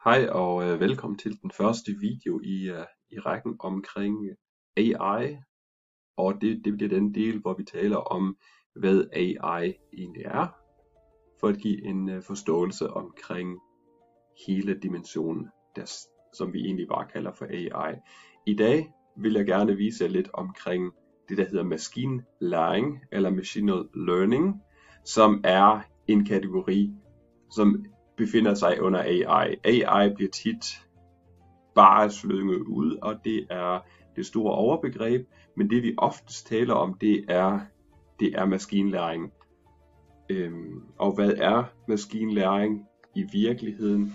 Hej og velkommen til den første video i rækken omkring AI, og det bliver den del, hvor vi taler om, hvad AI egentlig er, for at give en forståelse omkring hele dimensionen, som vi egentlig bare kalder for AI. I dag vil jeg gerne vise jer lidt omkring det, der hedder maskinlæring eller machine learning, som er en kategori, som befinder sig under AI. AI bliver tit bare slynget ud, og det er det store overbegreb, men det vi oftest taler om, det er maskinlæring. Og hvad er maskinlæring i virkeligheden?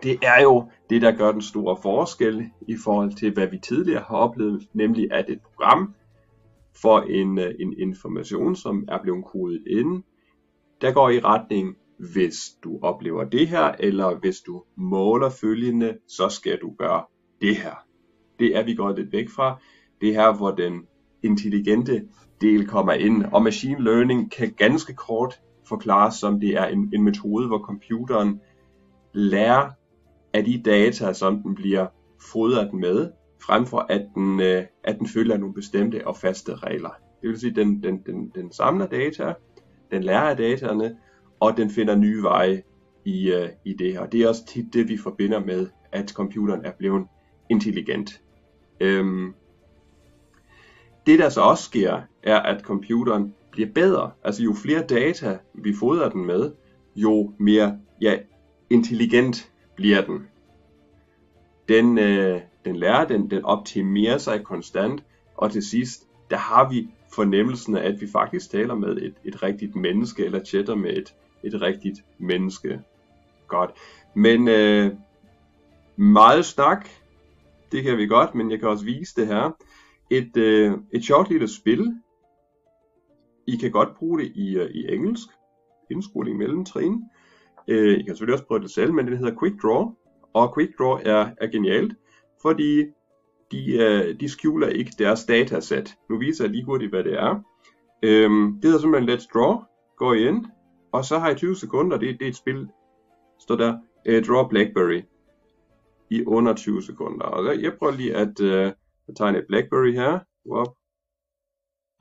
Det er jo det, der gør den store forskel i forhold til, hvad vi tidligere har oplevet, nemlig at et program får en information, som er blevet kodet ind, der går i retning, hvis du oplever det her, eller hvis du måler følgende, så skal du gøre det her. Det er vi gået lidt væk fra. Det er her, hvor den intelligente del kommer ind. Og machine learning kan ganske kort forklares som, det er en metode, hvor computeren lærer af de data, som den bliver fodret med, frem for at den følger nogle bestemte og faste regler. Det vil sige, den samler data, den lærer af dataerne, og den finder nye veje i det her. Det er også tit det, vi forbinder med, at computeren er blevet intelligent. Det, der så også sker, er, at computeren bliver bedre. Altså jo flere data, vi fodrer den med, jo mere intelligent bliver den. Den lærer, den optimerer sig konstant, og til sidst, der har vi fornemmelsen af, at vi faktisk taler med et rigtigt menneske, eller chatter med et rigtigt menneske. Godt. Men meget snak, det kan vi godt, men jeg kan også vise det her. Et sjovt lille spil. I kan godt bruge det i engelsk. Indskoling mellemtrin. I kan selvfølgelig også prøve det selv, men det hedder Quick Draw. Og Quick Draw er genialt, fordi de skjuler ikke deres datasæt. Nu viser jeg lige hurtigt, hvad det er. Det hedder simpelthen Let's Draw. Gå ind, og så har I 20 sekunder. Det er et spil, står der, Draw Blackberry, i under 20 sekunder. Og jeg prøver lige at tegne et Blackberry her. Wow.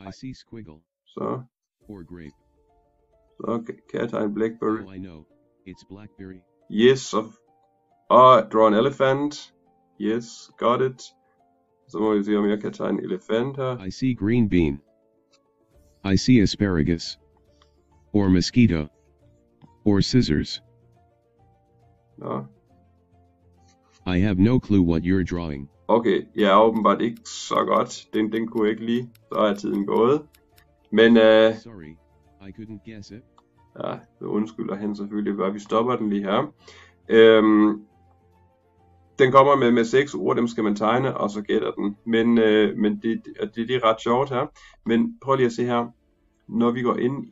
I see squiggle. Så. Or grape. Så kan jeg tegne Blackberry. Oh, I know. It's blackberry. Yes. Og draw an elephant. Yes, got it. Så må vi se, om jeg kan tegne en elefant her. I see green bean. I see asparagus. Or mosquito. Or scissors. Nå. I have no clue what you're drawing. Okay, jeg er åbenbart ikke så godt. Den kunne jeg ikke lide. Så er tiden gået. Men Sorry, I couldn't guess it. ja, så undskylder han selvfølgelig, bare vi stopper den lige her. Den kommer med 6 ord, dem skal man tegne, og så gætter den. Men det er ret sjovt her. Men prøv lige at se her. Når vi går ind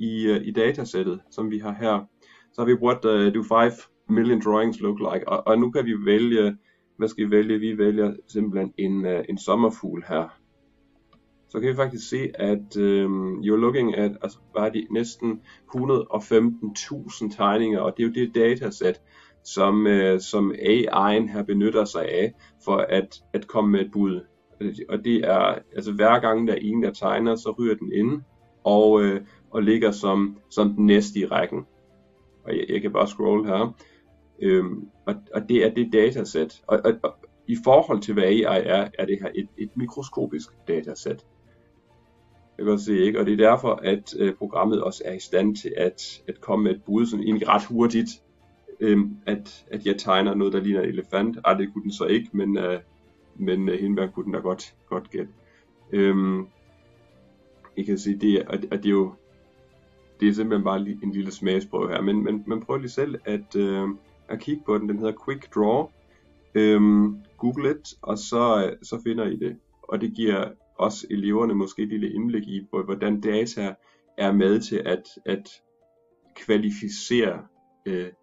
i datasættet, som vi har her, så har vi brugt do 5 million drawings look like. Og nu kan vi vælge, hvad skal vi vælge? Vi vælger simpelthen en sommerfugl her. Så kan vi faktisk se, at you're looking at, altså bare de næsten 115.000 tegninger, og det er jo det datasæt, som AI'en her benytter sig af, for at komme med et bud. Og det er, altså hver gang der er en, der tegner, så ryger den ind, og ligger som den næste i rækken. Og jeg kan bare scrolle her. Og det er det datasæt. Og i forhold til hvad AI er det her et mikroskopisk datasæt. Jeg kan godt se, ikke? Og det er derfor, at programmet også er i stand til at komme med et bud, sådan egentlig ret hurtigt, at jeg tegner noget, der ligner en elefant. Det kunne den så ikke, men hindbær kunne den da godt gætte. I kan se, det er simpelthen bare en lille smagsprøve her, men prøv lige selv at kigge på den. Den hedder Quick Draw. Google it, og så finder I det. Og det giver også eleverne måske et lille indblik i, hvordan data er med til at kvalificere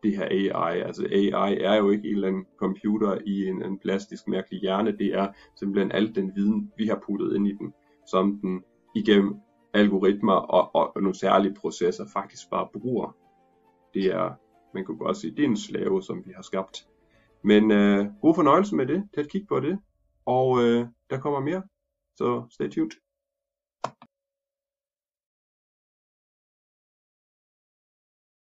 det her AI. Altså AI er jo ikke en eller anden computer i en plastisk mærkelig hjerne. Det er simpelthen al den viden, vi har puttet ind i den, som den igennem algoritmer og nogle særlige processer faktisk bare bruger. Det er, man kunne godt sige, det er en slave, som vi har skabt. Men god fornøjelse med det. Tag et kig på det. Og der kommer mere. Så stay tuned.